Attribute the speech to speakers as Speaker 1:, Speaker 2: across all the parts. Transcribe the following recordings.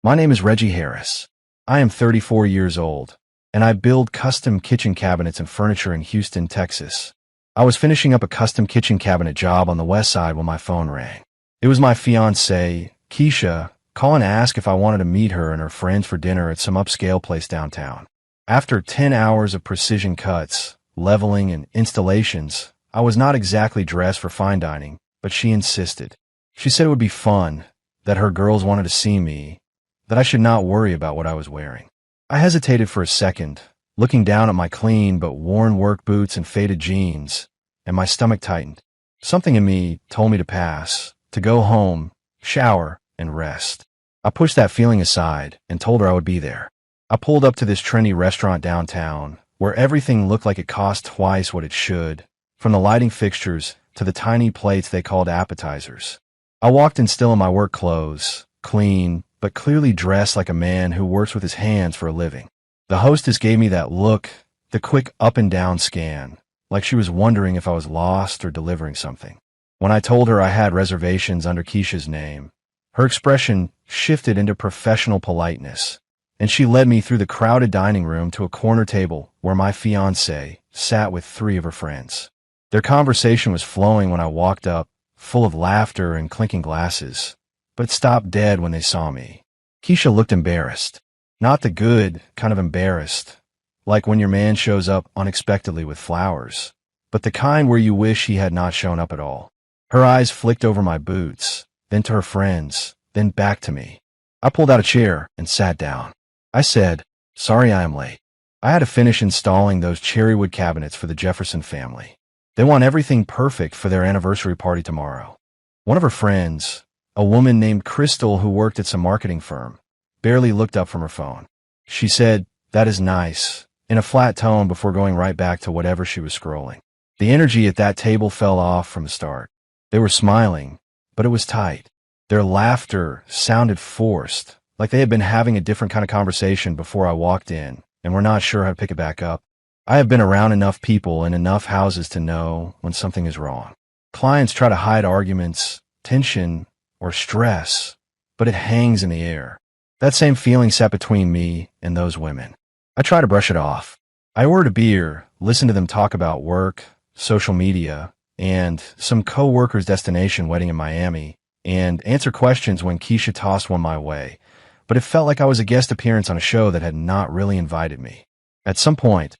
Speaker 1: My name is Reggie Harris. I am 34 years old, and I build custom kitchen cabinets and furniture in Houston, Texas. I was finishing up a custom kitchen cabinet job on the west side when my phone rang. It was my fiancée, Kesha, calling to ask if I wanted to meet her and her friends for dinner at some upscale place downtown. After 10 hours of precision cuts, leveling, and installations, I was not exactly dressed for fine dining, but she insisted. She said it would be fun, that her girls wanted to see me, that I should not worry about what I was wearing. I hesitated for a second, looking down at my clean but worn work boots and faded jeans, and my stomach tightened. Something in me told me to pass, to go home, shower, and rest. I pushed that feeling aside and told her I would be there. I pulled up to this trendy restaurant downtown, where everything looked like it cost twice what it should, from the lighting fixtures to the tiny plates they called appetizers. I walked in still in my work clothes, clean, but clearly dressed like a man who works with his hands for a living. The hostess gave me that look, the quick up and down scan, like she was wondering if I was lost or delivering something. When I told her I had reservations under Kesha's name, her expression shifted into professional politeness, and she led me through the crowded dining room to a corner table where my fiancée sat with 3 of her friends. Their conversation was flowing when I walked up, full of laughter and clinking glasses, but stopped dead when they saw me. Kesha looked embarrassed. Not the good kind of embarrassed, like when your man shows up unexpectedly with flowers, but the kind where you wish he had not shown up at all. Her eyes flicked over my boots, then to her friends, then back to me. I pulled out a chair and sat down. I said, "Sorry I am late. I had to finish installing those cherrywood cabinets for the Jefferson family. They want everything perfect for their anniversary party tomorrow." One of her friends, a woman named Crystal who worked at some marketing firm, barely looked up from her phone. She said, "That is nice," in a flat tone before going right back to whatever she was scrolling. The energy at that table fell off from the start. They were smiling, but it was tight. Their laughter sounded forced, like they had been having a different kind of conversation before I walked in and were not sure how to pick it back up. I have been around enough people in enough houses to know when something is wrong. Clients try to hide arguments, tension, or stress, but it hangs in the air. That same feeling sat between me and those women. I try to brush it off. I ordered a beer, listened to them talk about work, social media, and some co-workers' destination wedding in Miami, and answer questions when Kesha tossed one my way, but it felt like I was a guest appearance on a show that had not really invited me. At some point,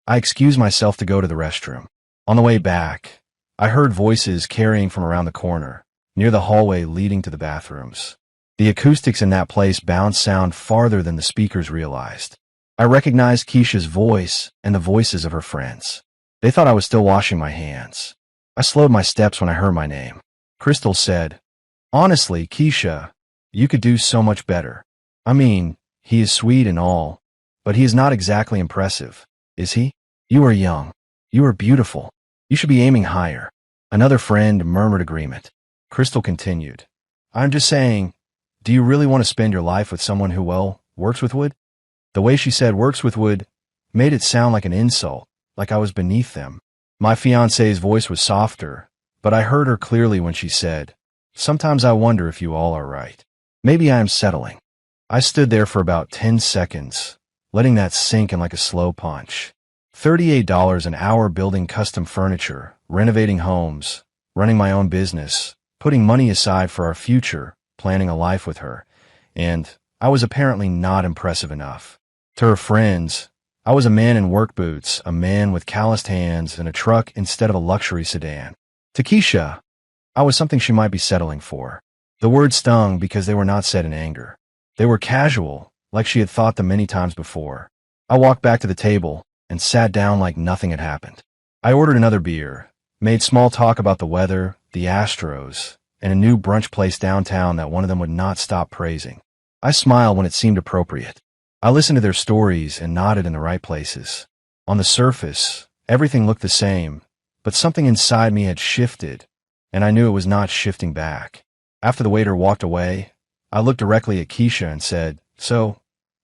Speaker 1: I excused myself to go to the restroom. On the way back, I heard voices carrying from around the corner, near the hallway leading to the bathrooms. The acoustics in that place bounced sound farther than the speakers realized. I recognized Kesha's voice and the voices of her friends. They thought I was still washing my hands. I slowed my steps when I heard my name. Crystal said, "Honestly, Kesha, you could do so much better. I mean, he is sweet and all, but he is not exactly impressive, is he? You are young. You are beautiful. You should be aiming higher." Another friend murmured agreement. Crystal continued, "I'm just saying, do you really want to spend your life with someone who, well, works with wood?" The way she said works with wood made it sound like an insult, like I was beneath them. My fiancée's voice was softer, but I heard her clearly when she said, "Sometimes I wonder if you all are right. Maybe I am settling." I stood there for about 10 seconds, letting that sink in like a slow punch. $38 an hour building custom furniture, renovating homes, running my own business, putting money aside for our future, planning a life with her, and I was apparently not impressive enough. To her friends, I was a man in work boots, a man with calloused hands, and a truck instead of a luxury sedan. To Kesha, I was something she might be settling for. The words stung because they were not said in anger. They were casual, like she had thought them many times before. I walked back to the table and sat down like nothing had happened. I ordered another beer, made small talk about the weather, the Astros, and a new brunch place downtown that one of them would not stop praising. I smiled when it seemed appropriate. I listened to their stories and nodded in the right places. On the surface, everything looked the same, but something inside me had shifted, and I knew it was not shifting back. After the waiter walked away, I looked directly at Kesha and said, "So,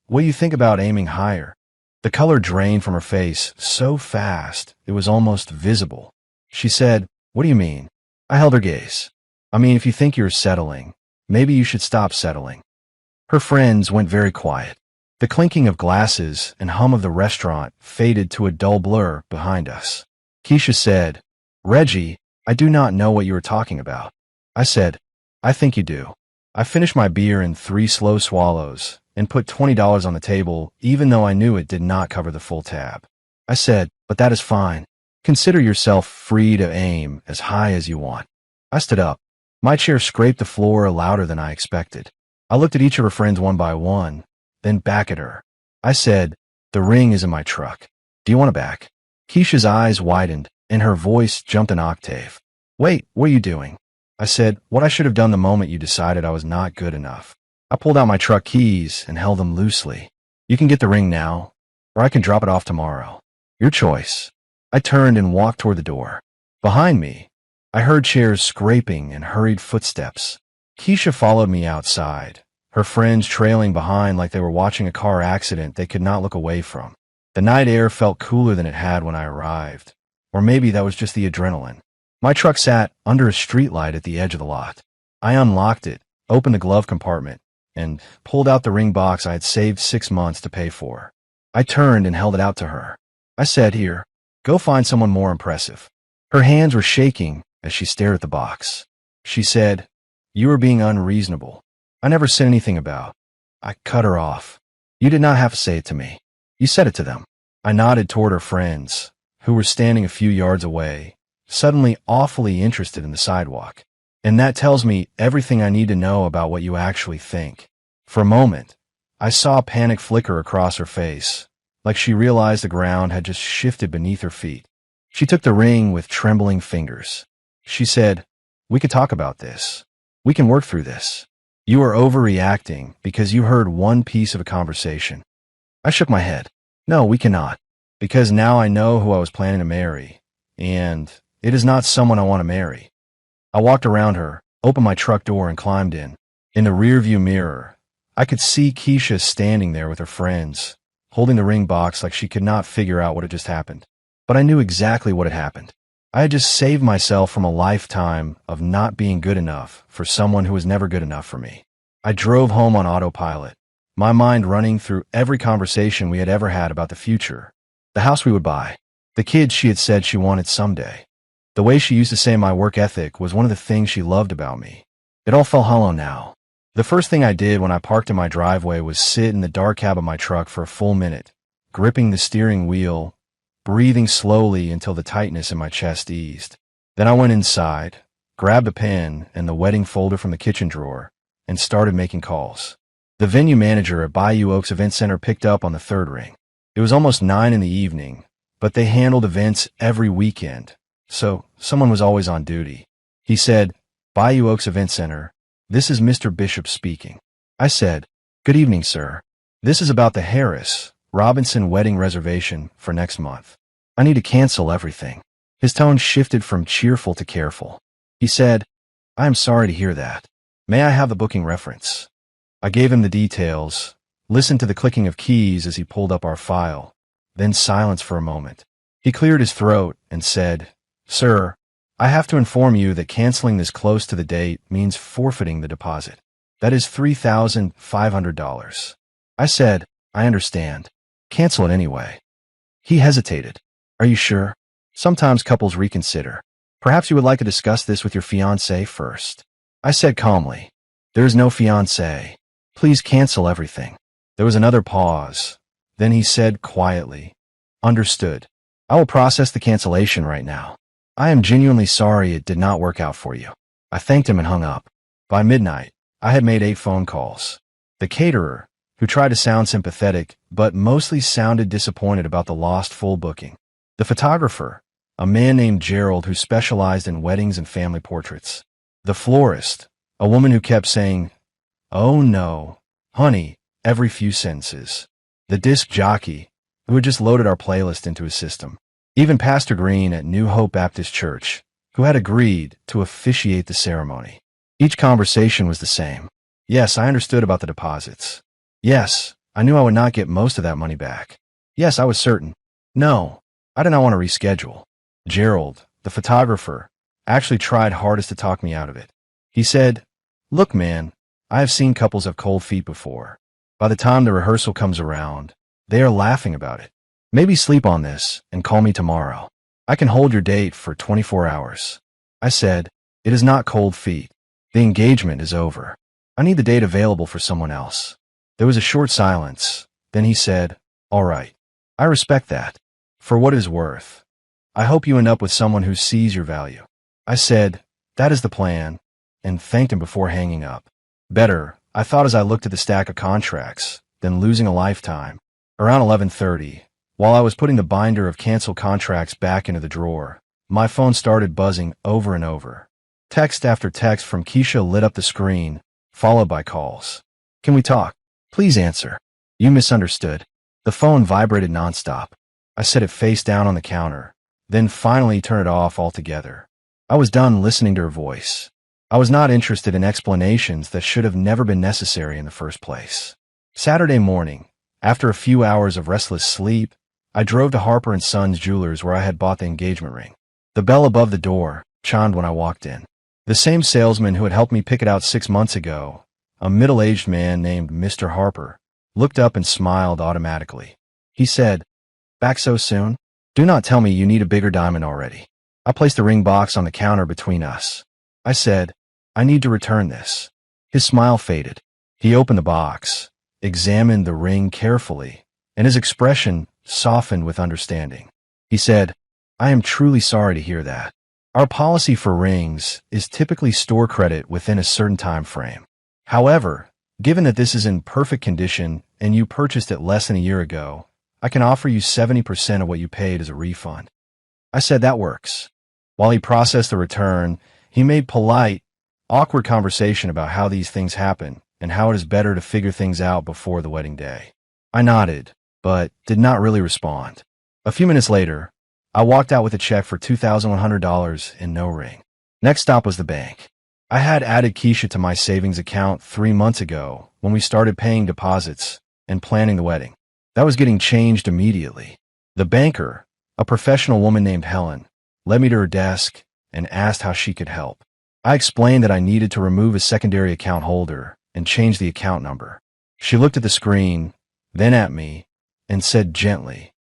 Speaker 1: what do you think about aiming higher?" The color drained from her face so fast it was almost visible. She said, "What do you mean?" I held her gaze. "I mean, if you think you're settling, maybe you should stop settling." Her friends went very quiet. The clinking of glasses and hum of the restaurant faded to a dull blur behind us. Kesha said, "Reggie, I do not know what you are talking about." I said, "I think you do." I finished my beer in 3 slow swallows and put $20 on the table, even though I knew it did not cover the full tab. I said, "But that is fine. Consider yourself free to aim as high as you want." I stood up. My chair scraped the floor louder than I expected. I looked at each of her friends one by one, then back at her. I said, "The ring is in my truck. Do you want it back?" Kesha's eyes widened, and her voice jumped an octave. "Wait, what are you doing?" I said, "What I should have done the moment you decided I was not good enough." I pulled out my truck keys and held them loosely. "You can get the ring now, or I can drop it off tomorrow. Your choice." I turned and walked toward the door. Behind me, I heard chairs scraping and hurried footsteps. Kesha followed me outside, her friends trailing behind like they were watching a car accident they could not look away from. The night air felt cooler than it had when I arrived. Or maybe that was just the adrenaline. My truck sat under a streetlight at the edge of the lot. I unlocked it, opened the glove compartment, and pulled out the ring box I had saved 6 months to pay for. I turned and held it out to her. I said, "Here, go find someone more impressive." Her hands were shaking as she stared at the box. She said, "You are being unreasonable. I never said anything about." I cut her off. "You did not have to say it to me. You said it to them." I nodded toward her friends, who were standing a few yards away, suddenly awfully interested in the sidewalk. "And that tells me everything I need to know about what you actually think." For a moment, I saw a panic flicker across her face, like she realized the ground had just shifted beneath her feet. She took the ring with trembling fingers. She said, "We could talk about this. We can work through this. You are overreacting because you heard one piece of a conversation." I shook my head. "No, we cannot. Because now I know who I was planning to marry, and it is not someone I want to marry." I walked around her, opened my truck door, and climbed in. In the rearview mirror, I could see Kesha standing there with her friends, holding the ring box like she could not figure out what had just happened. But I knew exactly what had happened. I had just saved myself from a lifetime of not being good enough for someone who was never good enough for me. I drove home on autopilot, my mind running through every conversation we had ever had about the future, the house we would buy, the kids she had said she wanted someday. The way she used to say my work ethic was one of the things she loved about me. It all fell hollow now. The first thing I did when I parked in my driveway was sit in the dark cab of my truck for a full minute, gripping the steering wheel, breathing slowly until the tightness in my chest eased. Then I went inside, grabbed a pen and the wedding folder from the kitchen drawer, and started making calls. The venue manager at Bayou Oaks Event Center picked up on the third ring. It was almost 9 in the evening, but they handled events every weekend, so someone was always on duty. He said, "Bayou Oaks Event Center, this is Mr. Bishop speaking." I said, "Good evening, sir. This is about the Harris Robinson wedding reservation for next month. I need to cancel everything." His tone shifted from cheerful to careful. He said, "I am sorry to hear that. May I have the booking reference?" I gave him the details, listened to the clicking of keys as he pulled up our file, then silence for a moment. He cleared his throat and said, "Sir, I have to inform you that canceling this close to the date means forfeiting the deposit. That is $3,500. I said, "I understand. Cancel it anyway." He hesitated. "Are you sure? Sometimes couples reconsider. Perhaps you would like to discuss this with your fiancée first." I said calmly, "There is no fiancée. Please cancel everything." There was another pause. Then he said quietly, "Understood. I will process the cancellation right now. I am genuinely sorry it did not work out for you." I thanked him and hung up. By midnight, I had made 8 phone calls. The caterer, who tried to sound sympathetic, but mostly sounded disappointed about the lost full booking. The photographer, a man named Gerald who specialized in weddings and family portraits. The florist, a woman who kept saying, "Oh no, honey," every few sentences. The disc jockey, who had just loaded our playlist into his system. Even Pastor Green at New Hope Baptist Church, who had agreed to officiate the ceremony. Each conversation was the same. Yes, I understood about the deposits. Yes, I knew I would not get most of that money back. Yes, I was certain. No, I did not want to reschedule. Gerald, the photographer, actually tried hardest to talk me out of it. He said, "Look, man, I have seen couples have cold feet before. By the time the rehearsal comes around, they are laughing about it. Maybe sleep on this and call me tomorrow. I can hold your date for 24 hours. I said, it is not cold feet. The engagement is over. I need the date available for someone else. There was a short silence. Then he said, all right. I respect that. For what it is worth. I hope you end up with someone who sees your value. I said, that is the plan, and thanked him before hanging up. Better, I thought as I looked at the stack of contracts, than losing a lifetime. Around 11:30, while I was putting the binder of canceled contracts back into the drawer, my phone started buzzing over and over. Text after text from Kesha lit up the screen, followed by calls. Can we talk? Please answer. You misunderstood. The phone vibrated nonstop. I set it face down on the counter, then finally turned it off altogether. I was done listening to her voice. I was not interested in explanations that should have never been necessary in the first place. Saturday morning, after a few hours of restless sleep, I drove to Harper & Sons Jewelers where I had bought the engagement ring. The bell above the door chimed when I walked in. The same salesman who had helped me pick it out 6 months ago, a middle-aged man named Mr. Harper, looked up and smiled automatically. He said, back so soon? Do not tell me you need a bigger diamond already. I placed the ring box on the counter between us. I said, I need to return this. His smile faded. He opened the box, examined the ring carefully, and his expression softened with understanding. He said, I am truly sorry to hear that. Our policy for rings is typically store credit within a certain time frame. However, given that this is in perfect condition and you purchased it less than a year ago, I can offer you 70% of what you paid as a refund. I said that works. While he processed the return, he made polite, awkward conversation about how these things happen and how it is better to figure things out before the wedding day. I nodded, but did not really respond. A few minutes later, I walked out with a check for $2,100 and no ring. Next stop was the bank. I had added Kesha to my savings account 3 months ago when we started paying deposits and planning the wedding. That was getting changed immediately. The banker, a professional woman named Helen, led me to her desk and asked how she could help. I explained that I needed to remove a secondary account holder and change the account number. She looked at the screen, then at me, and said gently,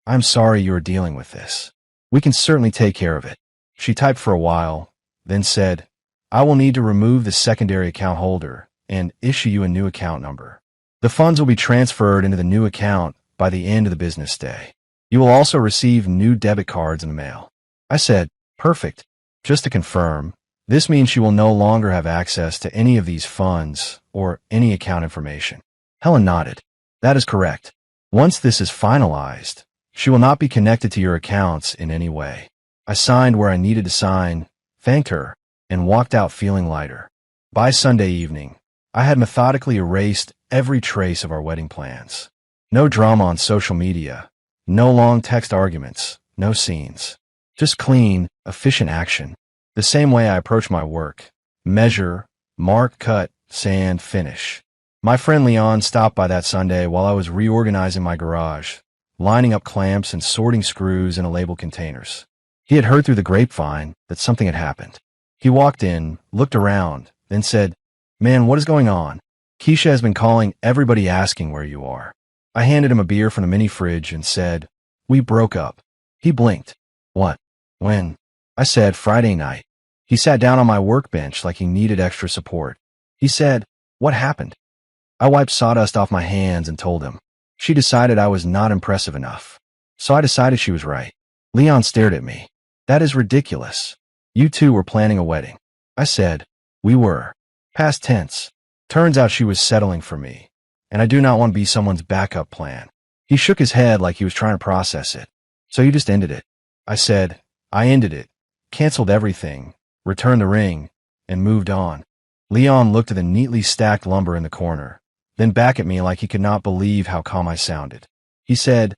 Speaker 1: I'm sorry you are dealing with this. We can certainly take care of it. She typed for a while, then said, I will need to remove the secondary account holder and issue you a new account number. The funds will be transferred into the new account by the end of the business day. You will also receive new debit cards in the mail. I said, perfect. Just to confirm, this means she will no longer have access to any of these funds or any account information. Helen nodded. That is correct. Once this is finalized, she will not be connected to your accounts in any way. I signed where I needed to sign, thanked her, and walked out feeling lighter. By Sunday evening, I had methodically erased every trace of our wedding plans. No drama on social media, no long text arguments, no scenes. Just clean, efficient action. The same way I approach my work. Measure, mark, cut, sand, finish. My friend Leon stopped by that Sunday while I was reorganizing my garage, lining up clamps and sorting screws into label containers. He had heard through the grapevine that something had happened. He walked in, looked around, then said, Man, what is going on? Kesha has been calling everybody asking where you are. I handed him a beer from the mini fridge and said, We broke up. He blinked. What? When? I said, Friday night. He sat down on my workbench like he needed extra support. He said, What happened? I wiped sawdust off my hands and told him. She decided I was not impressive enough. So I decided she was right. Leon stared at me. That is ridiculous. You two were planning a wedding. I said, We were. Past tense. Turns out she was settling for me, and I do not want to be someone's backup plan. He shook his head like he was trying to process it. So you just ended it. I said, I ended it, canceled everything, returned the ring, and moved on. Leon looked at the neatly stacked lumber in the corner, then back at me like he could not believe how calm I sounded. He said,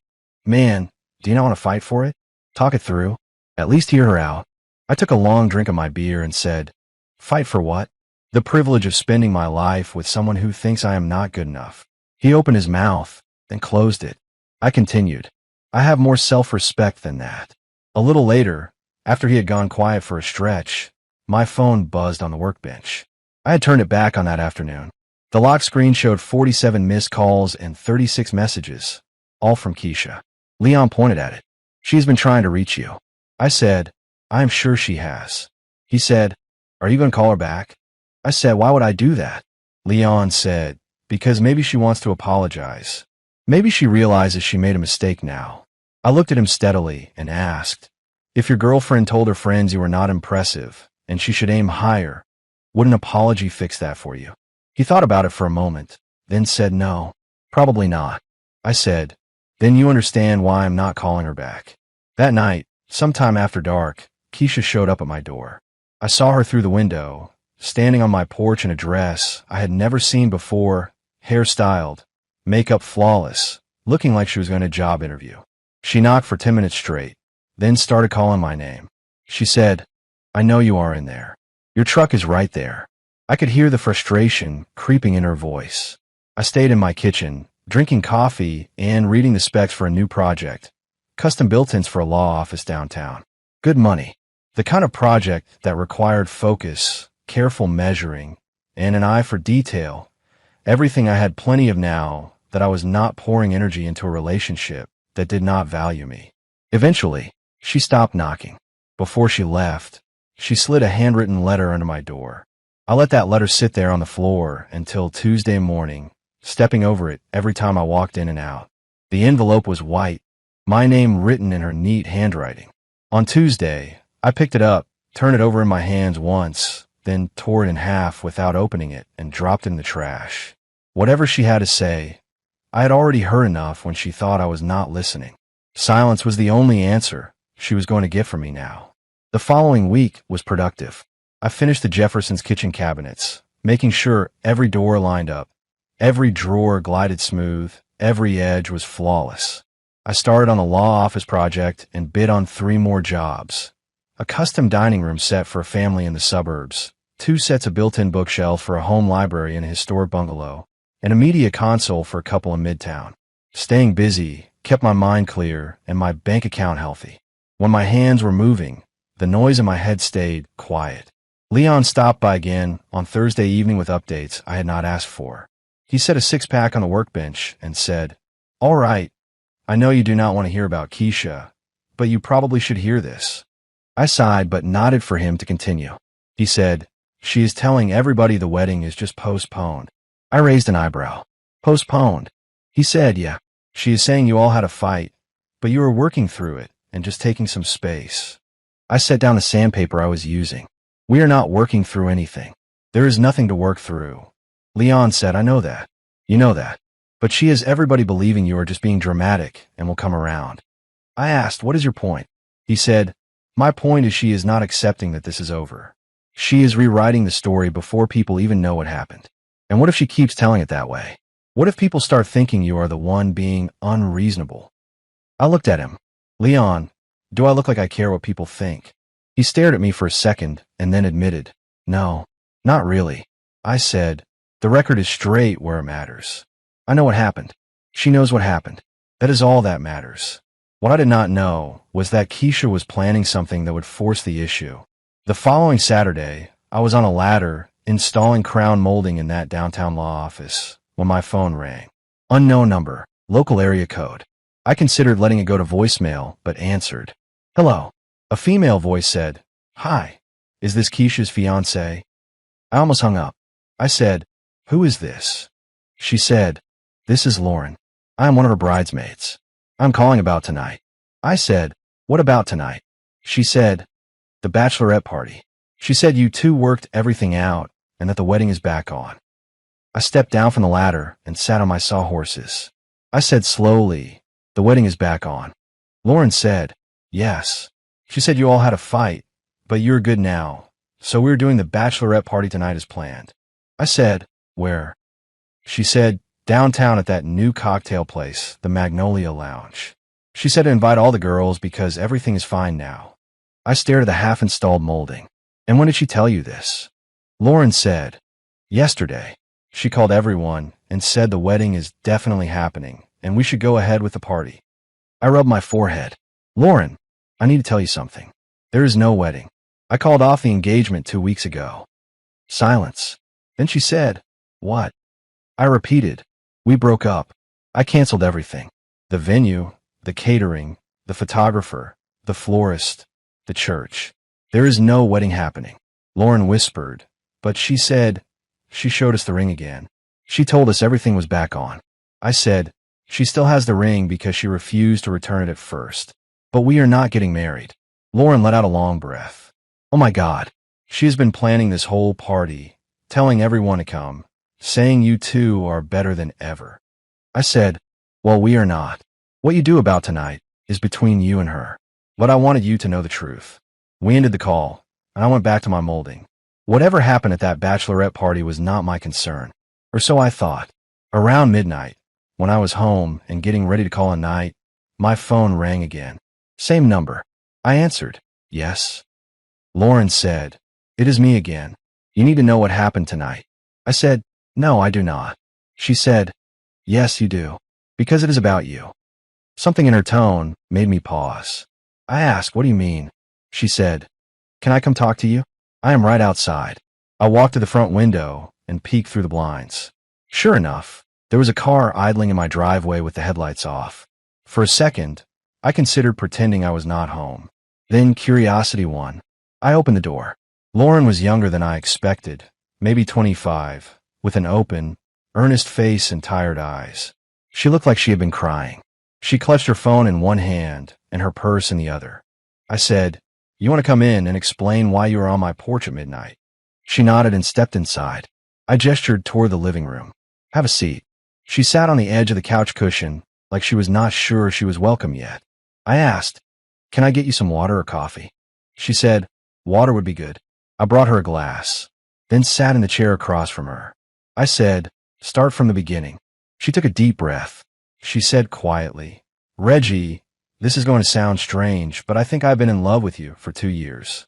Speaker 1: Man, do you not want to fight for it? Talk it through. At least hear her out. I took a long drink of my beer and said, Fight for what? The privilege of spending my life with someone who thinks I am not good enough. He opened his mouth, then closed it. I continued, I have more self-respect than that. A little later, after he had gone quiet for a stretch, my phone buzzed on the workbench. I had turned it back on that afternoon. The lock screen showed 47 missed calls and 36 messages, all from Kesha. Leon pointed at it. She's been trying to reach you. I said, I'm sure she has. He said, are you going to call her back? I said, why would I do that? Leon said, because maybe she wants to apologize. Maybe she realizes she made a mistake now. I looked at him steadily and asked, if your girlfriend told her friends you were not impressive and she should aim higher, would an apology fix that for you? He thought about it for a moment, then said no, probably not. I said, then you understand why I'm not calling her back. That night, sometime after dark, Kesha showed up at my door. I saw her through the window, standing on my porch in a dress I had never seen before, hair styled, makeup flawless, looking like she was going to a job interview. She knocked for 10 minutes straight, then started calling my name. She said, I know you are in there. Your truck is right there. I could hear the frustration creeping in her voice. I stayed in my kitchen, drinking coffee and reading the specs for a new project, custom built-ins for a law office downtown. Good money. The kind of project that required focus, careful measuring, and an eye for detail. Everything I had plenty of now that I was not pouring energy into a relationship that did not value me. Eventually, she stopped knocking. Before she left, she slid a handwritten letter under my door. I let that letter sit there on the floor until Tuesday morning, stepping over it every time I walked in and out. The envelope was white, my name written in her neat handwriting. On Tuesday, I picked it up, turned it over in my hands once, then tore it in half without opening it and dropped it in the trash. Whatever she had to say, I had already heard enough when she thought I was not listening. Silence was the only answer she was going to get from me now. The following week was productive. I finished the Jefferson's kitchen cabinets, making sure every door lined up, every drawer glided smooth, every edge was flawless. I started on a law office project and bid on 3 more jobs. A custom dining room set for a family in the suburbs, 2 sets of built-in bookshelves for a home library in a historic bungalow, and a media console for a couple in Midtown. Staying busy kept my mind clear and my bank account healthy. When my hands were moving, the noise in my head stayed quiet. Leon stopped by again on Thursday evening with updates I had not asked for. He set a 6-pack on the workbench and said, all right, I know you do not want to hear about Kesha, but you probably should hear this. I sighed but nodded for him to continue. He said, she is telling everybody the wedding is just postponed. I raised an eyebrow. Postponed. He said, yeah, she is saying you all had a fight, but you were working through it and just taking some space. I set down the sandpaper I was using. We are not working through anything. There is nothing to work through. Leon said, I know that. You know that. But she has everybody believing you are just being dramatic and will come around. I asked, what is your point? He said, my point is she is not accepting that this is over. She is rewriting the story before people even know what happened. And what if she keeps telling it that way? What if people start thinking you are the one being unreasonable? I looked at him. Leon, do I look like I care what people think? He stared at me for a second and then admitted, no, not really. I said, the record is straight where it matters. I know what happened. She knows what happened. That is all that matters. What I did not know was that Kesha was planning something that would force the issue. The following Saturday, I was on a ladder installing crown molding in that downtown law office when my phone rang. Unknown number, local area code. I considered letting it go to voicemail, but answered. Hello. A female voice said, hi, is this Kesha's fiancé? I almost hung up. I said, who is this? She said, this is Lauren. I am one of her bridesmaids. I'm calling about tonight. I said, what about tonight? She said, the bachelorette party. She said you two worked everything out and that the wedding is back on. I stepped down from the ladder and sat on my sawhorses. I said slowly, the wedding is back on. Lauren said, yes. She said you all had a fight, but you're good now, so we're doing the bachelorette party tonight as planned. I said, where? She said, downtown at that new cocktail place, the Magnolia Lounge. She said to invite all the girls because everything is fine now. I stared at the half-installed molding. And when did she tell you this? Lauren said, yesterday. She called everyone and said the wedding is definitely happening and we should go ahead with the party. I rubbed my forehead. Lauren, I need to tell you something. There is no wedding. I called off the engagement 2 weeks ago. Silence. Then she said, what? I repeated. We broke up. I canceled everything. The venue, the catering, the photographer, the florist, the church. There is no wedding happening. Lauren whispered, but she said, she showed us the ring again. She told us everything was back on. I said, she still has the ring because she refused to return it at first. But we are not getting married. Lauren let out a long breath. Oh my God. She has been planning this whole party, telling everyone to come, saying you two are better than ever. I said, well, we are not. What you do about tonight is between you and her. But I wanted you to know the truth. We ended the call, and I went back to my molding. Whatever happened at that bachelorette party was not my concern. Or so I thought. Around midnight, when I was home and getting ready to call a night, my phone rang again. Same number. I answered. Yes. Lauren said, it is me again. You need to know what happened tonight. I said, no, I do not. She said, yes, you do. Because it is about you. Something in her tone made me pause. I asked, what do you mean? She said, can I come talk to you? I am right outside. I walked to the front window and peeked through the blinds. Sure enough, there was a car idling in my driveway with the headlights off. For a second, I considered pretending I was not home. Then curiosity won. I opened the door. Lauren was younger than I expected, maybe 25, with an open, earnest face and tired eyes. She looked like she had been crying. She clutched her phone in one hand and her purse in the other. I said, you want to come in and explain why you were on my porch at midnight? She nodded and stepped inside. I gestured toward the living room. Have a seat. She sat on the edge of the couch cushion, like she was not sure she was welcome yet. I asked, can I get you some water or coffee? She said, water would be good. I brought her a glass, then sat in the chair across from her. I said, start from the beginning. She took a deep breath. She said quietly, Reggie, this is going to sound strange, but I think I've been in love with you for 2 years.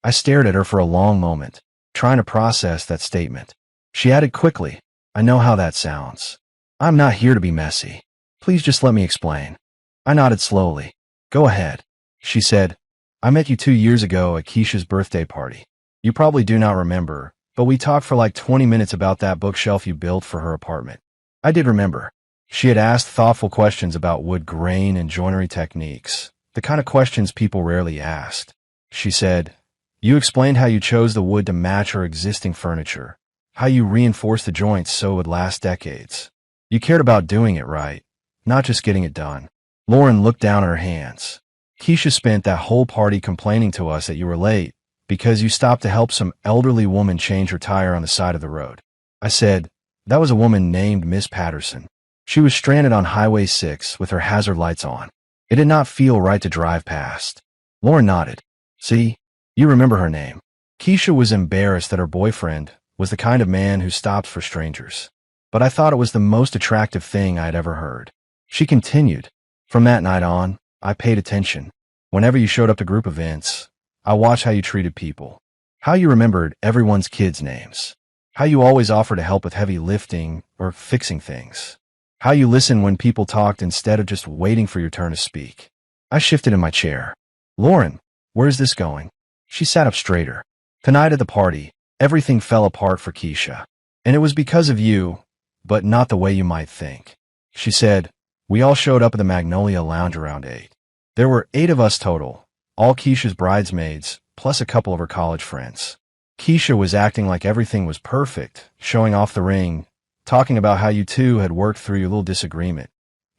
Speaker 1: I stared at her for a long moment, trying to process that statement. She added quickly, I know how that sounds. I'm not here to be messy. Please just let me explain. I nodded slowly. Go ahead. She said, I met you 2 years ago at Kesha's birthday party. You probably do not remember, but we talked for like 20 minutes about that bookshelf you built for her apartment. I did remember. She had asked thoughtful questions about wood grain and joinery techniques, the kind of questions people rarely asked. She said, you explained how you chose the wood to match her existing furniture, how you reinforced the joints so it would last decades. You cared about doing it right, not just getting it done. Lauren looked down at her hands. Kesha spent that whole party complaining to us that you were late because you stopped to help some elderly woman change her tire on the side of the road. I said, that was a woman named Miss Patterson. She was stranded on Highway 6 with her hazard lights on. It did not feel right to drive past. Lauren nodded. See, you remember her name. Kesha was embarrassed that her boyfriend was the kind of man who stopped for strangers. But I thought it was the most attractive thing I had ever heard. She continued, from that night on, I paid attention. Whenever you showed up to group events, I watched how you treated people, how you remembered everyone's kids' names, how you always offered to help with heavy lifting or fixing things, how you listened when people talked instead of just waiting for your turn to speak. I shifted in my chair. Lauren, where's this going? She sat up straighter. Tonight at the party, everything fell apart for Kesha. And it was because of you, but not the way you might think. She said, we all showed up at the Magnolia Lounge around 8. There were 8 of us total, all Kesha's bridesmaids, plus a couple of her college friends. Kesha was acting like everything was perfect, showing off the ring, talking about how you two had worked through your little disagreement,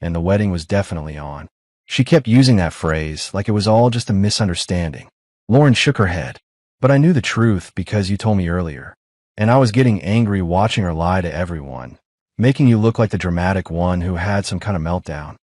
Speaker 1: and the wedding was definitely on. She kept using that phrase like it was all just a misunderstanding. Lauren shook her head. But I knew the truth because you told me earlier, and I was getting angry watching her lie to everyone, making you look like the dramatic one who had some kind of meltdown.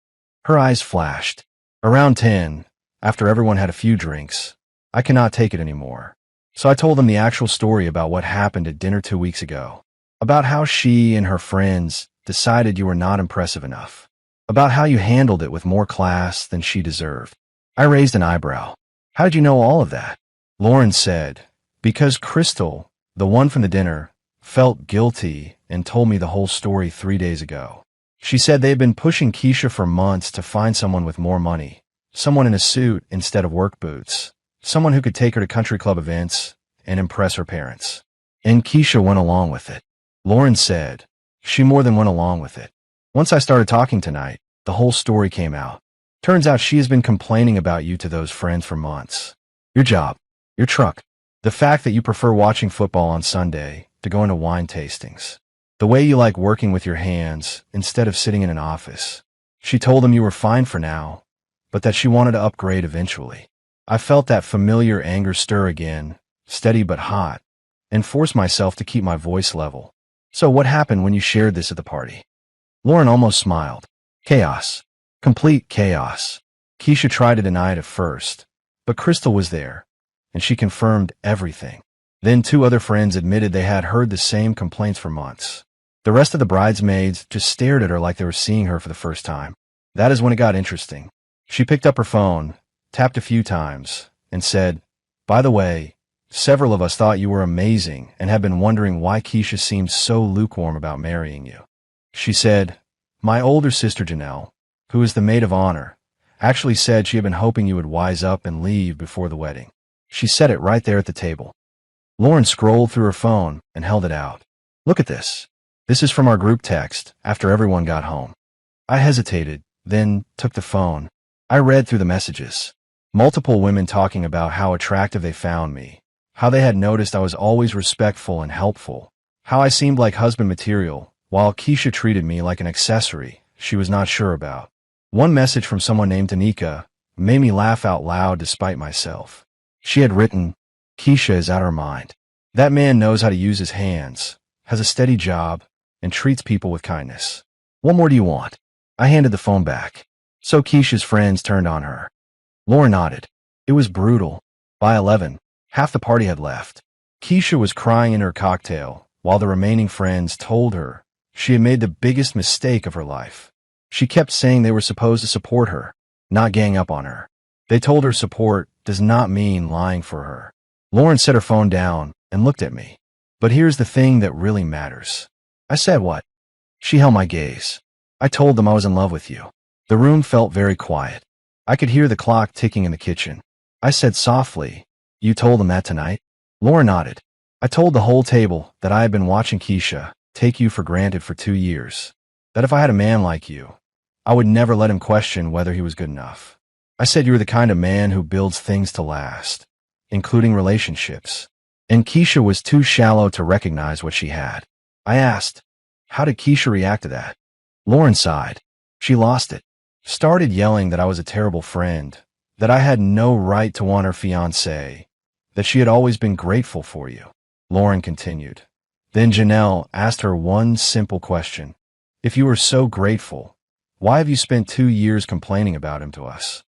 Speaker 1: Her eyes flashed. Around 10, after everyone had a few drinks, I cannot take it anymore. So I told them the actual story about what happened at dinner 2 weeks ago, about how she and her friends decided you were not impressive enough, about how you handled it with more class than she deserved. I raised an eyebrow. How did you know all of that? Lauren said, because Crystal, the one from the dinner, felt guilty and told me the whole story 3 days ago. She said they had been pushing Kesha for months to find someone with more money, someone in a suit instead of work boots, someone who could take her to country club events and impress her parents. And Kesha went along with it. Lauren said, She more than went along with it. Once I started talking tonight, the whole story came out. Turns out she has been complaining about you to those friends for months. Your job, your truck, the fact that you prefer watching football on Sunday to going to wine tastings, the way you like working with your hands instead of sitting in an office. She told them you were fine for now, but that she wanted to upgrade eventually. I felt that familiar anger stir again, steady but hot, and forced myself to keep my voice level. So what happened when you shared this at the party? Lauren almost smiled. Chaos. Complete chaos. Kesha tried to deny it at first, but Crystal was there, and she confirmed everything. Then 2 other friends admitted they had heard the same complaints for months. The rest of the bridesmaids just stared at her like they were seeing her for the first time. That is when it got interesting. She picked up her phone, tapped a few times, and said, "By the way, several of us thought you were amazing and have been wondering why Kesha seemed so lukewarm about marrying you." She said, "My older sister Janelle, who is the maid of honor, actually said she had been hoping you would wise up and leave before the wedding." She said it right there at the table. Lauren scrolled through her phone and held it out. "Look at this. This is from our group text after everyone got home." I hesitated, then took the phone. I read through the messages. Multiple women talking about how attractive they found me, how they had noticed I was always respectful and helpful, how I seemed like husband material, while Kesha treated me like an accessory she was not sure about. One message from someone named Tanika made me laugh out loud despite myself. She had written, "Kesha is out of her mind. That man knows how to use his hands, has a steady job, and treats people with kindness. What more do you want?" I handed the phone back. So Kesha's friends turned on her. Lauren nodded. It was brutal. By 11, half the party had left. Kesha was crying in her cocktail, while the remaining friends told her she had made the biggest mistake of her life. She kept saying they were supposed to support her, not gang up on her. They told her support does not mean lying for her. Lauren set her phone down and looked at me. "But here's the thing that really matters." I said, "What?" She held my gaze. "I told them I was in love with you." The room felt very quiet. I could hear the clock ticking in the kitchen. I said softly, "You told them that tonight?" Lauren nodded. "I told the whole table that I had been watching Kesha take you for granted for 2 years. That if I had a man like you, I would never let him question whether he was good enough. I said you were the kind of man who builds things to last, including relationships." And Kesha was too shallow to recognize what she had. I asked, "How did Kesha react to that?" Lauren sighed. She lost it. Started yelling that I was a terrible friend, that I had no right to want her fiancé, that she had always been grateful for you. Lauren continued. Then Janelle asked her one simple question. "If you were so grateful, why have you spent 2 years complaining about him to us?"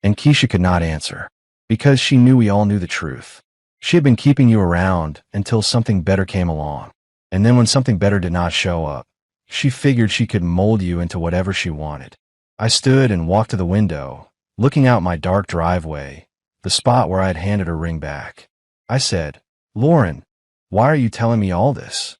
Speaker 1: And Kesha could not answer, because she knew we all knew the truth. She had been keeping you around until something better came along. And then when something better did not show up, she figured she could mold you into whatever she wanted. I stood and walked to the window, looking out my dark driveway, the spot where I had handed her ring back. I said, "Lauren, why are you telling me all this?"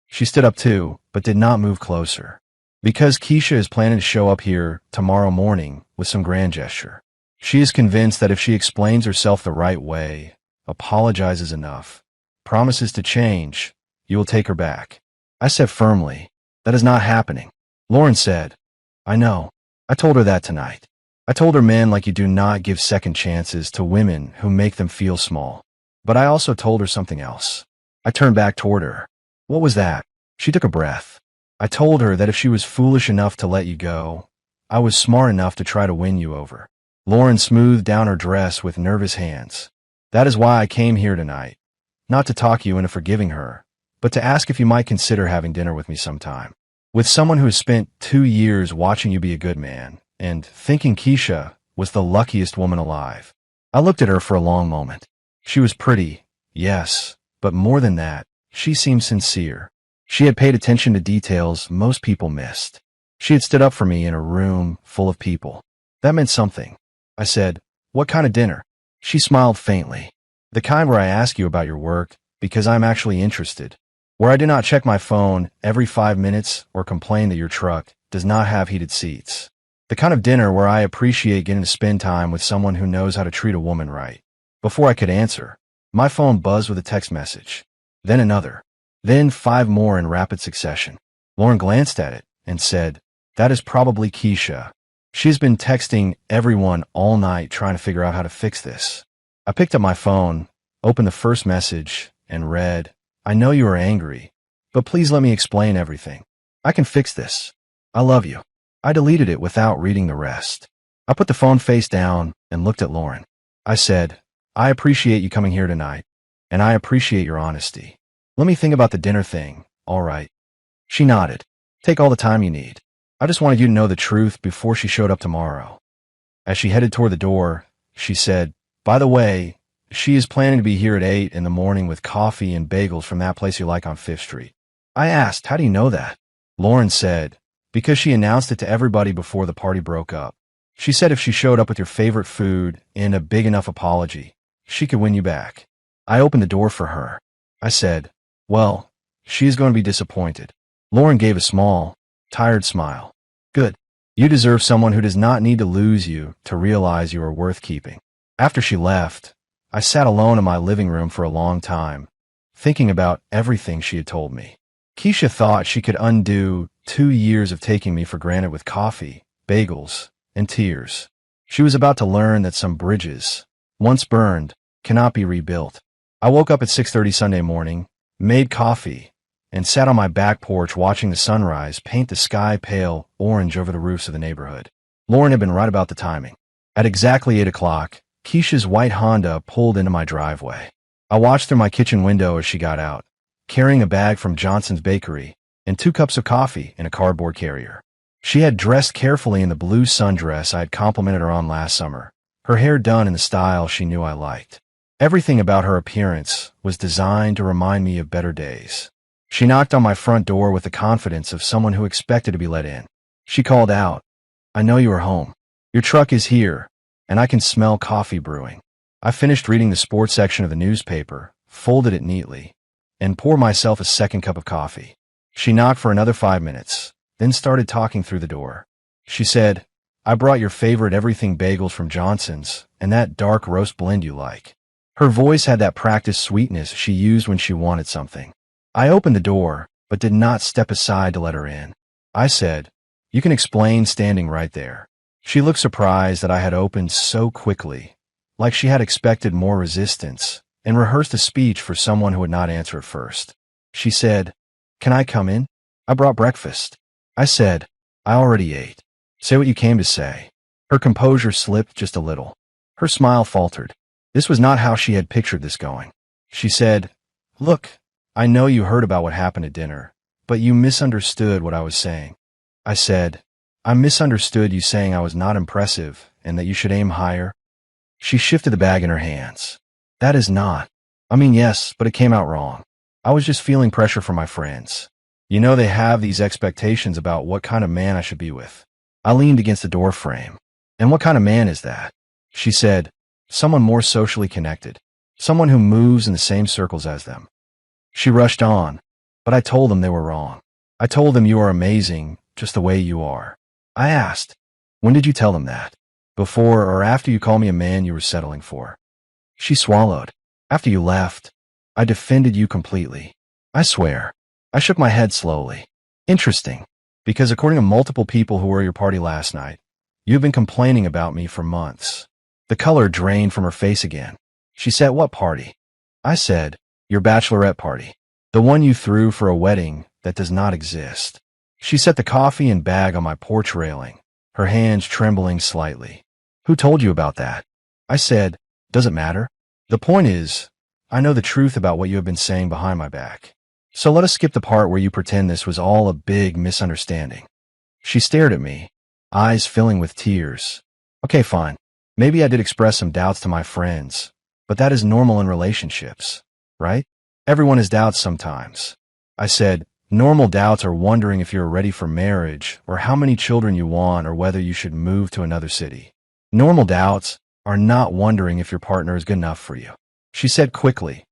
Speaker 1: She stood up too, but did not move closer. "Because Kesha is planning to show up here tomorrow morning with some grand gesture. She is convinced that if she explains herself the right way, apologizes enough, promises to change, you will take her back." I said firmly, "That is not happening." Lauren said, "I know. I told her that tonight. I told her men like you do not give second chances to women who make them feel small. But I also told her something else." I turned back toward her. "What was that?" She took a breath. "I told her that if she was foolish enough to let you go, I was smart enough to try to win you over." Lauren smoothed down her dress with nervous hands. "That is why I came here tonight. Not to talk you into forgiving her, but to ask if you might consider having dinner with me sometime. With someone who has spent 2 years watching you be a good man, and thinking Kesha was the luckiest woman alive." I looked at her for a long moment. She was pretty, yes, but more than that, she seemed sincere. She had paid attention to details most people missed. She had stood up for me in a room full of people. That meant something. I said, "What kind of dinner?" She smiled faintly. "The kind where I ask you about your work, because I'm actually interested. Where I do not check my phone every 5 minutes or complain that your truck does not have heated seats. The kind of dinner where I appreciate getting to spend time with someone who knows how to treat a woman right." Before I could answer, my phone buzzed with a text message. Then another. Then 5 more in rapid succession. Lauren glanced at it and said, "That is probably Kesha. She's been texting everyone all night trying to figure out how to fix this." I picked up my phone, opened the first message, and read, "I know you are angry, but please let me explain everything. I can fix this. I love you." I deleted it without reading the rest. I put the phone face down and looked at Lauren. I said, "I appreciate you coming here tonight, and I appreciate your honesty. Let me think about the dinner thing, all right?" She nodded. "Take all the time you need. I just wanted you to know the truth before she showed up tomorrow." As she headed toward the door, she said, "By the way, she is planning to be here at 8 in the morning with coffee and bagels from that place you like on 5th Street. I asked, "How do you know that?" Lauren said, "Because she announced it to everybody before the party broke up. She said if she showed up with your favorite food and a big enough apology, she could win you back." I opened the door for her. I said, "Well, she is going to be disappointed." Lauren gave a small, tired smile. "Good. You deserve someone who does not need to lose you to realize you are worth keeping." After she left, I sat alone in my living room for a long time, thinking about everything she had told me. Kesha thought she could undo 2 years of taking me for granted with coffee, bagels, and tears. She was about to learn that some bridges, once burned, cannot be rebuilt. I woke up at 6:30 Sunday morning, made coffee, and sat on my back porch watching the sunrise paint the sky pale orange over the roofs of the neighborhood. Lauren had been right about the timing. At exactly 8 o'clock, Kesha's white Honda pulled into my driveway. I watched through my kitchen window as she got out, carrying a bag from Johnson's Bakery and 2 cups of coffee in a cardboard carrier. She had dressed carefully in the blue sundress I had complimented her on last summer, her hair done in the style she knew I liked. Everything about her appearance was designed to remind me of better days. She knocked on my front door with the confidence of someone who expected to be let in. She called out, "I know you are home. Your truck is here, and I can smell coffee brewing." I finished reading the sports section of the newspaper, folded it neatly, and poured myself a second cup of coffee. She knocked for another 5 minutes, then started talking through the door. She said, "I brought your favorite everything bagels from Johnson's and that dark roast blend you like." Her voice had that practiced sweetness she used when she wanted something. I opened the door, but did not step aside to let her in. I said, "You can explain standing right there." She looked surprised that I had opened so quickly, like she had expected more resistance, and rehearsed a speech for someone who would not answer at first. She said, "Can I come in? I brought breakfast." I said, "I already ate. Say what you came to say." Her composure slipped just a little. Her smile faltered. This was not how she had pictured this going. She said, "Look, I know you heard about what happened at dinner, but you misunderstood what I was saying." I said, "I misunderstood you saying I was not impressive and that you should aim higher." She shifted the bag in her hands. "That is not. I mean, yes, but it came out wrong. I was just feeling pressure from my friends. You know, they have these expectations about what kind of man I should be with." I leaned against the door frame. "And what kind of man is that?" She said, "Someone more socially connected. Someone who moves in the same circles as them." She rushed on, but I told them they were wrong. I told them you are amazing, just the way you are. I asked, "When did you tell them that? Before or after you called me a man you were settling for?" She swallowed. "After you left, I defended you completely. I swear." I shook my head slowly. "Interesting, because according to multiple people who were at your party last night, you've been complaining about me for months." The color drained from her face again. She said, "What party?" I said, "Your bachelorette party. The one you threw for a wedding that does not exist." She set the coffee and bag on my porch railing, her hands trembling slightly. "Who told you about that?" I said, "Does it matter? The point is, I know the truth about what you have been saying behind my back. So let us skip the part where you pretend this was all a big misunderstanding." She stared at me, eyes filling with tears. "Okay, fine. Maybe I did express some doubts to my friends, but that is normal in relationships, right? Everyone has doubts sometimes." I said, "Normal doubts are wondering if you're ready for marriage or how many children you want or whether you should move to another city. Normal doubts are not wondering if your partner is good enough for you." She said quickly,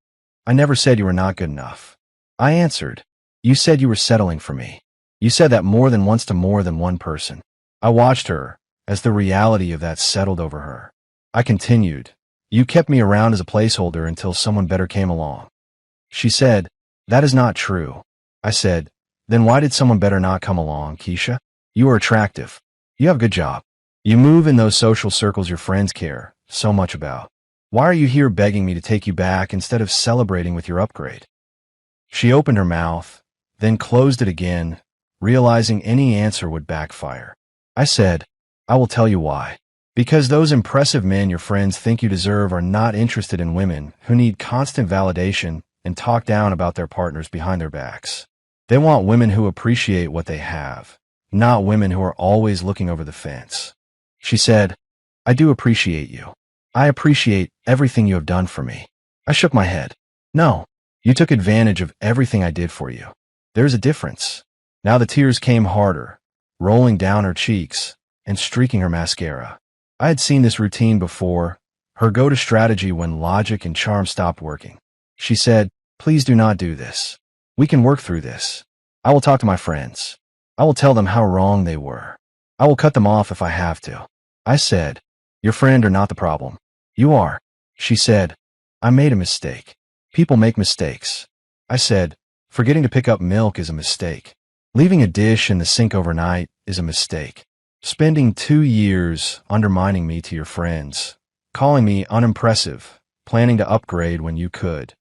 Speaker 1: "I never said you were not good enough." I answered, "You said you were settling for me. You said that more than once to more than one person." I watched her as the reality of that settled over her. I continued, "You kept me around as a placeholder until someone better came along." She said, "That is not true." I said, Then why did someone better not come along, Kesha? You are attractive. You have a good job. You move in those social circles your friends care so much about. Why are you here begging me to take you back instead of celebrating with your upgrade? She opened her mouth, then closed it again, realizing any answer would backfire. I said, I will tell you why. Because those impressive men your friends think you deserve are not interested in women who need constant validation and talk down about their partners behind their backs. They want women who appreciate what they have, not women who are always looking over the fence. She said, I do appreciate you. I appreciate everything you have done for me. I shook my head. No, you took advantage of everything I did for you. There's a difference. Now the tears came harder, rolling down her cheeks and streaking her mascara. I had seen this routine before, her go-to strategy when logic and charm stopped working. She said, please do not do this. We can work through this. I will talk to my friends. I will tell them how wrong they were. I will cut them off if I have to. I said, your friend are not the problem. You are. She said, I made a mistake. People make mistakes. I said, forgetting to pick up milk is a mistake. Leaving a dish in the sink overnight is a mistake. Spending 2 years undermining me to your friends, calling me unimpressive, planning to upgrade when you could.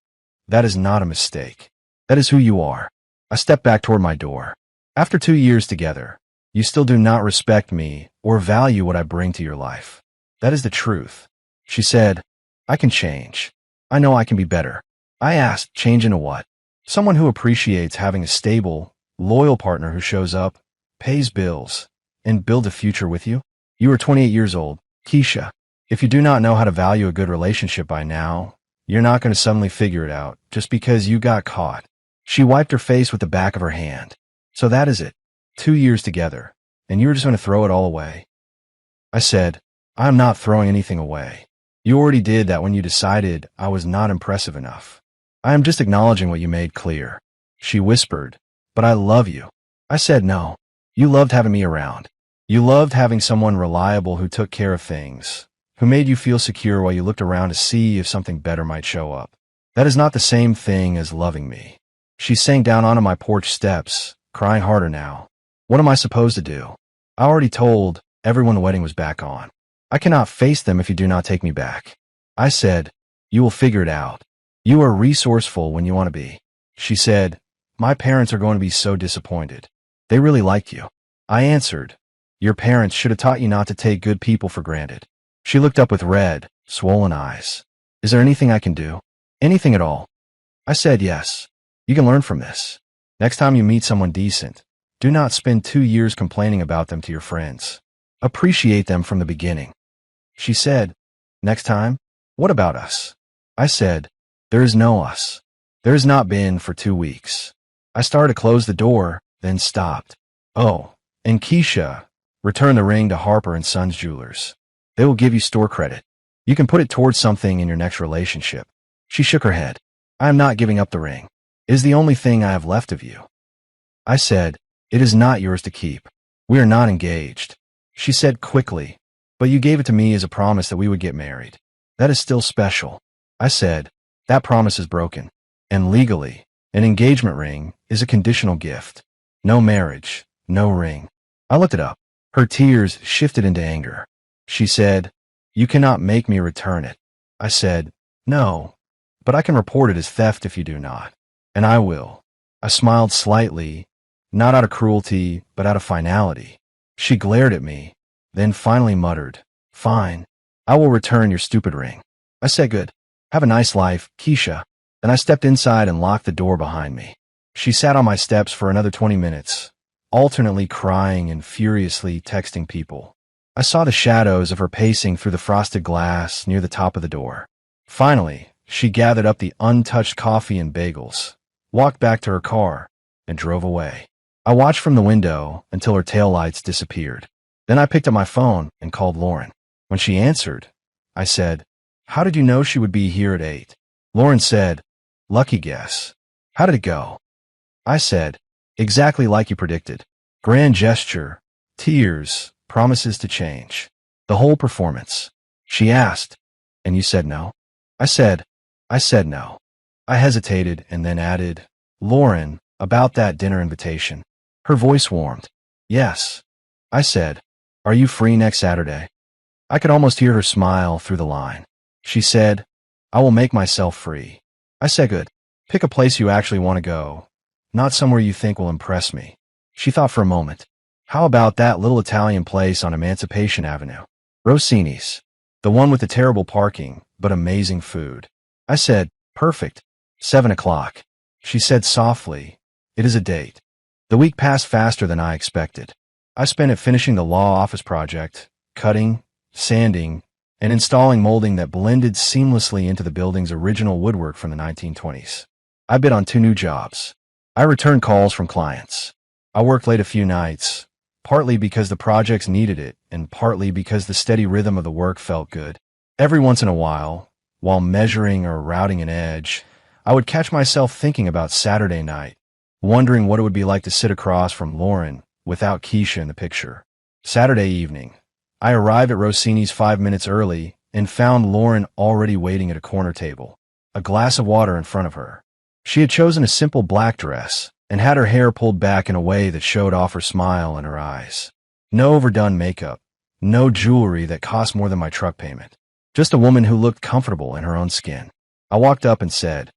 Speaker 1: That is not a mistake. That is who you are. I stepped back toward my door. After 2 years together, you still do not respect me or value what I bring to your life. That is the truth. She said, I can change. I know I can be better. I asked, change into what? Someone who appreciates having a stable, loyal partner who shows up, pays bills, and builds a future with you? You are 28 years old, Kesha. If you do not know how to value a good relationship by now, you're not going to suddenly figure it out just because you got caught. She wiped her face with the back of her hand. So that is it. 2 years together, and you're just going to throw it all away? I said, I am not throwing anything away. You already did that when you decided I was not impressive enough. I am just acknowledging what you made clear. She whispered, but I love you. I said no. You loved having me around. You loved having someone reliable who took care of things, who made you feel secure while you looked around to see if something better might show up. That is not the same thing as loving me. She sank down onto my porch steps, crying harder now. What am I supposed to do? I already told everyone the wedding was back on. I cannot face them if you do not take me back. I said, you will figure it out. You are resourceful when you want to be. She said, my parents are going to be so disappointed. They really like you. I answered, your parents should have taught you not to take good people for granted. She looked up with red, swollen eyes. Is there anything I can do? Anything at all? I said yes. You can learn from this. Next time you meet someone decent, do not spend 2 years complaining about them to your friends. Appreciate them from the beginning. She said, next time? What about us? I said, there is no us. There has not been for 2 weeks. I started to close the door, then stopped. Oh, and Kesha, return the ring to Harper & Sons Jewelers. They will give you store credit. You can put it towards something in your next relationship. She shook her head. I am not giving up the ring. It is the only thing I have left of you. I said, it is not yours to keep. We are not engaged. She said quickly, but you gave it to me as a promise that we would get married. That is still special. I said, that promise is broken. And legally, an engagement ring is a conditional gift. No marriage, no ring. I looked it up. Her tears shifted into anger. She said, you cannot make me return it. I said, no, but I can report it as theft if you do not. And I will. I smiled slightly, not out of cruelty, but out of finality. She glared at me, then finally muttered, fine, I will return your stupid ring. I said good. Have a nice life, Kesha. Then I stepped inside and locked the door behind me. She sat on my steps for another 20 minutes, alternately crying and furiously texting people. I saw the shadows of her pacing through the frosted glass near the top of the door. Finally, she gathered up the untouched coffee and bagels, walked back to her car, and drove away. I watched from the window until her taillights disappeared. Then I picked up my phone and called Lauren. When she answered, I said, how did you know she would be here at 8? Lauren said, lucky guess. How did it go? I said, exactly like you predicted. Grand gesture, tears, promises to change. The whole performance. She asked, and you said no? I said no. I hesitated and then added, Lauren, About that dinner invitation. Her voice warmed. Yes. I said, are you free next Saturday? I could almost hear her smile through the line. She said, I will make myself free. I said, good. Pick a place you actually want to go, not somewhere you think will impress me. She thought for a moment. How about that little Italian place on Emancipation Avenue? Rossini's. The one with the terrible parking, but amazing food. I said, perfect. 7 o'clock. She said softly, it is a date. The week passed faster than I expected. I spent it finishing the law office project, cutting, sanding, and installing molding that blended seamlessly into the building's original woodwork from the 1920s. I bid on 2 new jobs. I returned calls from clients. I worked late a few nights, partly because the projects needed it, and partly because the steady rhythm of the work felt good. Every once in a while measuring or routing an edge, I would catch myself thinking about Saturday night, wondering what it would be like to sit across from Lauren without Kesha in the picture. Saturday evening, I arrived at Rossini's 5 minutes early and found Lauren already waiting at a corner table, a glass of water in front of her. She had chosen a simple black dress and had her hair pulled back in a way that showed off her smile and her eyes. No overdone makeup, no jewelry that cost more than my truck payment. Just a woman who looked comfortable in her own skin. I walked up and said,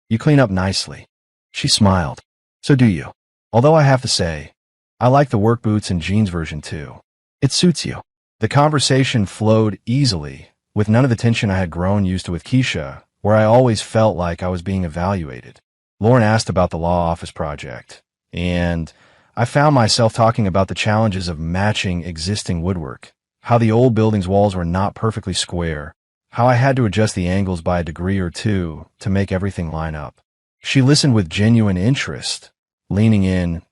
Speaker 1: you clean up nicely. She smiled. So do you. Although I have to say, I like the work boots and jeans version too. It suits you. The conversation flowed easily, with none of the tension I had grown used to with Kesha, where I always felt like I was being evaluated. Lauren asked about the law office project, and I found myself talking about the challenges of matching existing woodwork, how the old building's walls were not perfectly square, how I had to adjust the angles by a degree or two to make everything line up. She listened with genuine interest, leaning in,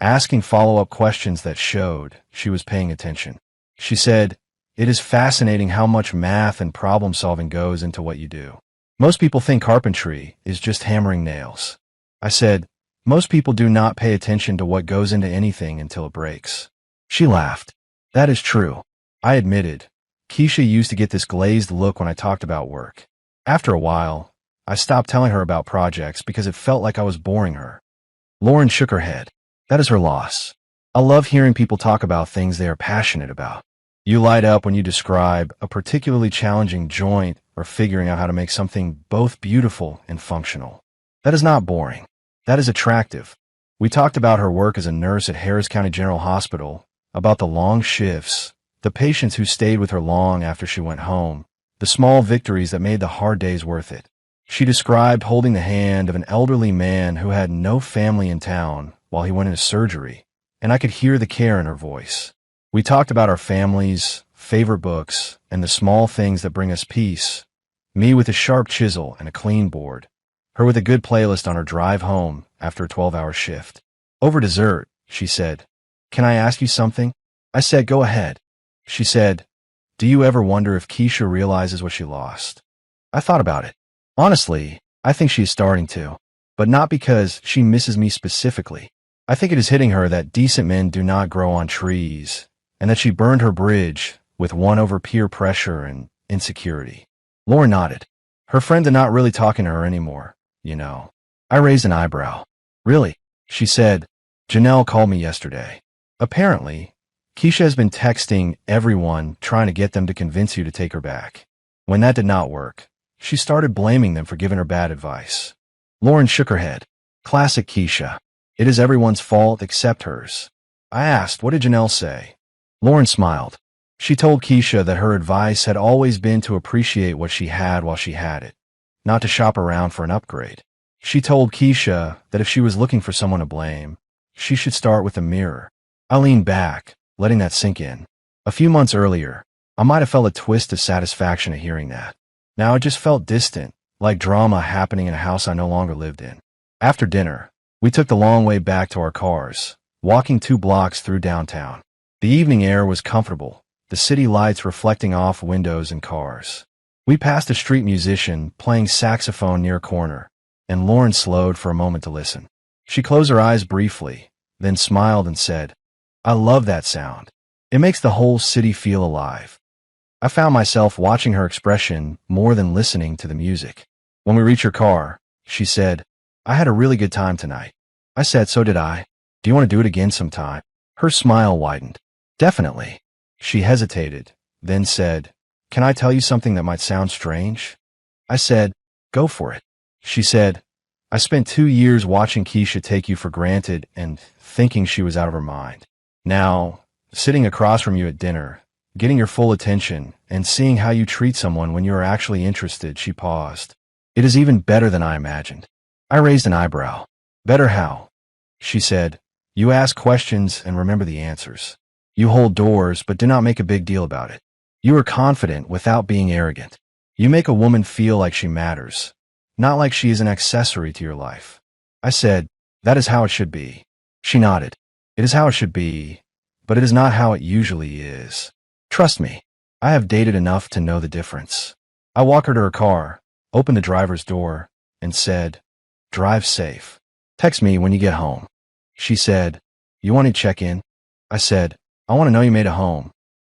Speaker 1: asking follow-up questions that showed she was paying attention. She said, it is fascinating how much math and problem-solving goes into what you do. Most people think carpentry is just hammering nails. I said, most people do not pay attention to what goes into anything until it breaks. She laughed. That is true. I admitted. Kesha used to get this glazed look when I talked about work. After a while, I stopped telling her about projects because it felt like I was boring her. Lauren shook her head. That is her loss. I love hearing people talk about things they are passionate about. You light up when you describe a particularly challenging joint or figuring out how to make something both beautiful and functional. That is not boring. That is attractive. We talked about her work as a nurse at Harris County General Hospital, about the long shifts, the patients who stayed with her long after she went home, the small victories that made the hard days worth it. She described holding the hand of an elderly man who had no family in town while he went into surgery, and I could hear the care in her voice. We talked about our families, favorite books, and the small things that bring us peace. Me with a sharp chisel and a clean board. Her with a good playlist on her drive home after a 12-hour shift. Over dessert, she said, can I ask you something? I said, go ahead. She said, do you ever wonder if Kesha realizes what she lost? I thought about it. Honestly, I think she is starting to, but not because she misses me specifically. I think it is hitting her that decent men do not grow on trees, and that she burned her bridge with one over peer pressure and insecurity. Lauren nodded. Her friends are not really talking to her anymore, you know. I raised an eyebrow. Really? She said, Janelle called me yesterday. Apparently, Kesha has been texting everyone trying to get them to convince you to take her back. When that did not work, she started blaming them for giving her bad advice. Lauren shook her head. Classic Kesha. It is everyone's fault except hers. I asked, what did Janelle say? Lauren smiled. She told Kesha that her advice had always been to appreciate what she had while she had it, not to shop around for an upgrade. She told Kesha that if she was looking for someone to blame, she should start with the mirror. I leaned back, letting that sink in. A few months earlier, I might have felt a twist of satisfaction at hearing that. Now it just felt distant, like drama happening in a house I no longer lived in. After dinner, we took the long way back to our cars, walking 2 blocks through downtown. The evening air was comfortable, the city lights reflecting off windows and cars. We passed a street musician playing saxophone near a corner, and Lauren slowed for a moment to listen. She closed her eyes briefly, then smiled and said, I love that sound. It makes the whole city feel alive. I found myself watching her expression more than listening to the music. When we reached her car, she said, I had a really good time tonight. I said, so did I. Do you want to do it again sometime? Her smile widened. Definitely. She hesitated, then said, can I tell you something that might sound strange? I said, go for it. She said, I spent 2 years watching Kesha take you for granted and thinking she was out of her mind. Now, sitting across from you at dinner, getting your full attention, and seeing how you treat someone when you are actually interested, she paused. It is even better than I imagined. I raised an eyebrow. Better how? She said, you ask questions and remember the answers. You hold doors but do not make a big deal about it. You are confident without being arrogant. You make a woman feel like she matters, not like she is an accessory to your life. I said, that is how it should be. She nodded. It is how it should be, but it is not how it usually is. Trust me, I have dated enough to know the difference. I walked her to her car, opened the driver's door, and said, drive safe. Text me when you get home. She said, you want to check in? I said, I want to know you made it home.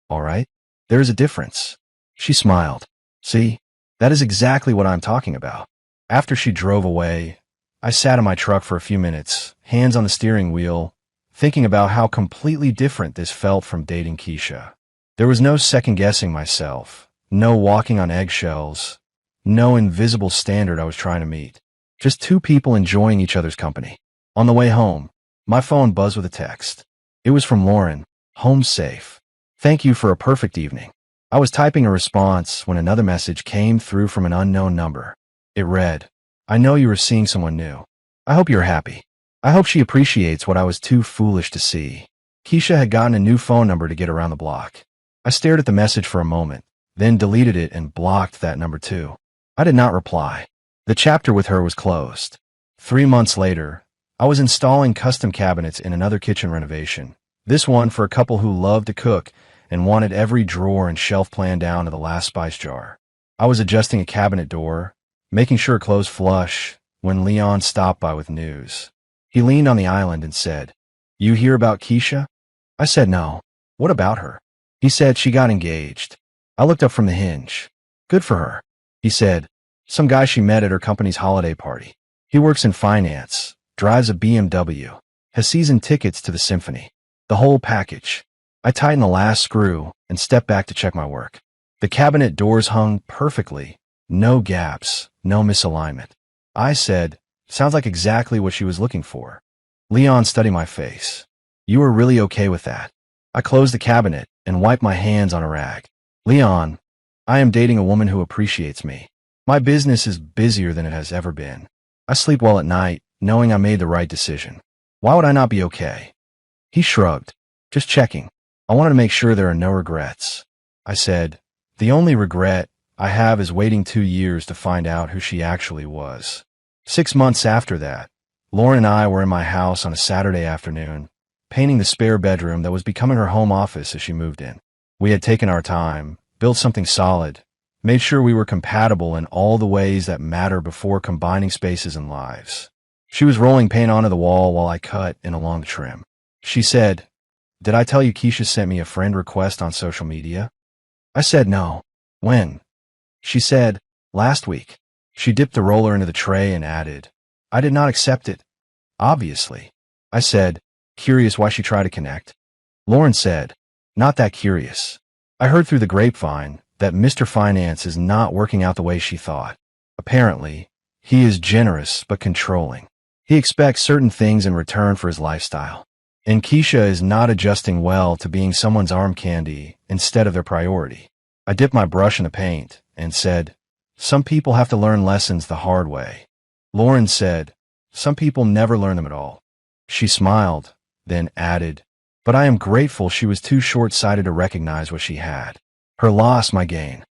Speaker 1: All right? There is a difference. She smiled. See, that is exactly what I'm talking about. After she drove away, I sat in my truck for a few minutes, hands on the steering wheel, thinking about how completely different this felt from dating Kesha. There was no second-guessing myself, no walking on eggshells, no invisible standard I was trying to meet. Just two people enjoying each other's company. On the way home, my phone buzzed with a text. It was from Lauren, home safe. Thank you for a perfect evening. I was typing a response when another message came through from an unknown number. It read, I know you are seeing someone new. I hope you're happy. I hope she appreciates what I was too foolish to see. Kesha had gotten a new phone number to get around the block. I stared at the message for a moment, then deleted it and blocked that number too. I did not reply. The chapter with her was closed. 3 months later, I was installing custom cabinets in another kitchen renovation. This one for a couple who loved to cook and wanted every drawer and shelf plan down to the last spice jar. I was adjusting a cabinet door, making sure it closed flush, when Leon stopped by with news. He leaned on the island and said, you hear about Kesha? I said no. What about her? He said she got engaged. I looked up from the hinge. Good for her. He said, some guy she met at her company's holiday party. He works in finance, drives a BMW, has season tickets to the symphony. The whole package. I tightened the last screw and stepped back to check my work. The cabinet doors hung perfectly. No gaps, no misalignment. I said, sounds like exactly what she was looking for. Leon studied my face. You were really okay with that. I closed the cabinet and wiped my hands on a rag. Leon, I am dating a woman who appreciates me. My business is busier than it has ever been. I sleep well at night, knowing I made the right decision. Why would I not be okay? He shrugged. Just checking. I wanted to make sure there are no regrets. I said, the only regret I have is waiting 2 years to find out who she actually was. 6 months after that, Lauren and I were in my house on a Saturday afternoon, painting the spare bedroom that was becoming her home office as she moved in. We had taken our time, built something solid, made sure we were compatible in all the ways that matter before combining spaces and lives. She was rolling paint onto the wall while I cut in along the trim. She said, did I tell you Kesha sent me a friend request on social media? I said no. When? She said, last week. She dipped the roller into the tray and added, I did not accept it. Obviously. I said, curious why she tried to connect. Lauren said, not that curious. I heard through the grapevine that Mr. Finance is not working out the way she thought. Apparently, he is generous but controlling. He expects certain things in return for his lifestyle. And Kesha is not adjusting well to being someone's arm candy instead of their priority. I dipped my brush in the paint and said, some people have to learn lessons the hard way. Lauren said, some people never learn them at all. She smiled, then added, but I am grateful she was too short-sighted to recognize what she had. Her loss, my gain.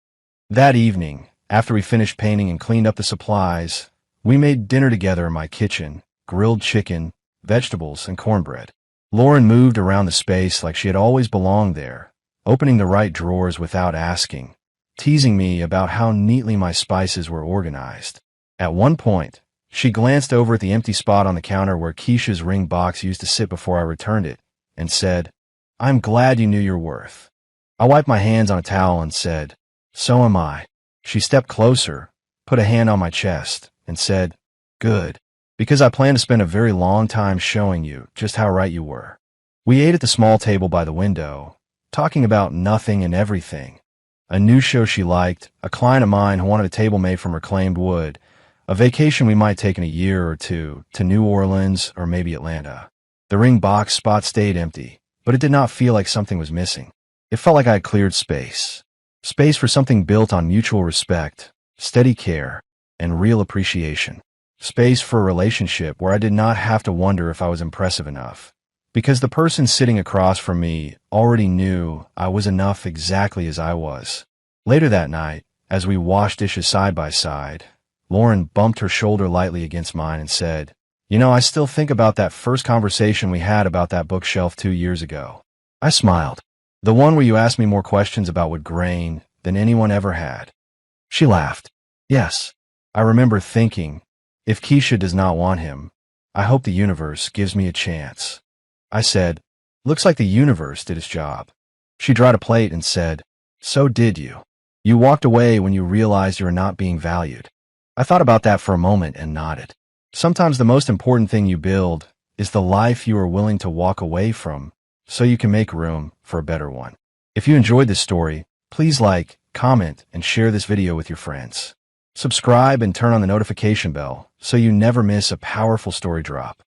Speaker 1: That evening, after we finished painting and cleaned up the supplies, we made dinner together in my kitchen, grilled chicken, vegetables, and cornbread. Lauren moved around the space like she had always belonged there, opening the right drawers without asking, teasing me about how neatly my spices were organized. At one point, she glanced over at the empty spot on the counter where Kesha's ring box used to sit before I returned it, and said, I'm glad you knew your worth. I wiped my hands on a towel and said, so am I. She stepped closer, put a hand on my chest, and said, good. because I plan to spend a very long time showing you just how right you were. We ate at the small table by the window, talking about nothing and everything. A new show she liked, a client of mine who wanted a table made from reclaimed wood, a vacation we might take in a year or two to New Orleans or maybe Atlanta. The ring box spot stayed empty, but it did not feel like something was missing. It felt like I had cleared space. Space for something built on mutual respect, steady care, and real appreciation. Space for a relationship where I did not have to wonder if I was impressive enough. Because the person sitting across from me already knew I was enough exactly as I was. Later that night, as we washed dishes side by side, Lauren bumped her shoulder lightly against mine and said, "You know, I still think about that first conversation we had about that bookshelf 2 years ago." I smiled. "The one where you asked me more questions about wood grain than anyone ever had." She laughed. "Yes, I remember thinking, if Kesha does not want him, I hope the universe gives me a chance." I said, "Looks like the universe did its job." She dried a plate and said, "So did you. You walked away when you realized you were not being valued." I thought about that for a moment and nodded. Sometimes the most important thing you build is the life you are willing to walk away from so you can make room for a better one. If you enjoyed this story, please like, comment, and share this video with your friends. Subscribe and turn on the notification bell so you never miss a powerful story drop.